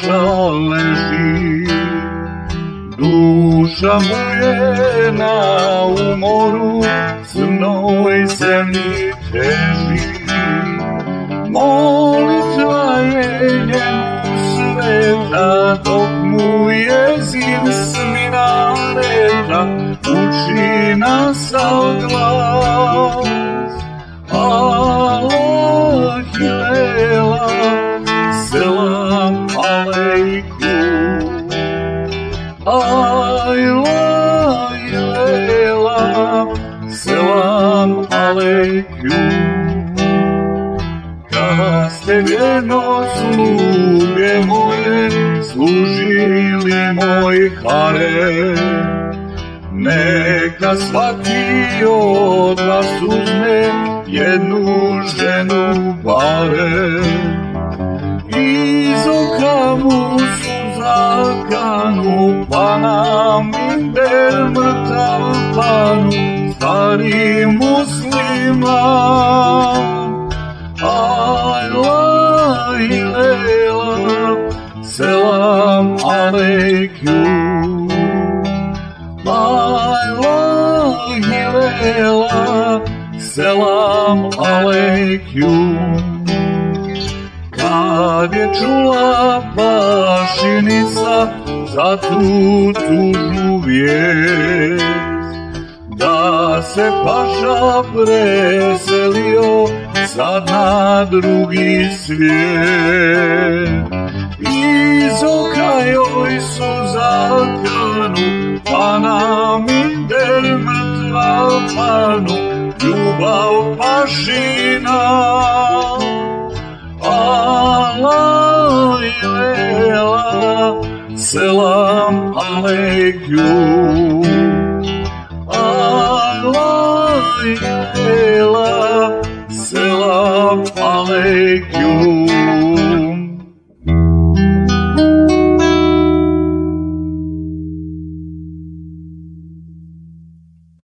duša leži. Duša mu je na umoru, crnoj zemlji teži. Molitva je njemu sveta, dok mu jezin s minareta uči na sav glas. Allah ilela, selam aleikum. Allah ilela, selam aleikum. Kad ste vjerno sluge moje služili moj harem, neka svaki od vas uzme jednu ženu barem. Iz oka mu suza kanu, pa na minber mrtav panu, stari musliman. Allah ilela, selam aleikum. Allah ilela, selam aleikum. Kad je čula pašinica za tu tužnu vijest, da se paša preselio sad na drugi svijet. Iz oka joj suza kanu, pa na minder mrtva panu, ljubav pašina. Allah ilela, selam aleikum. Allah ilela, selam aleikum.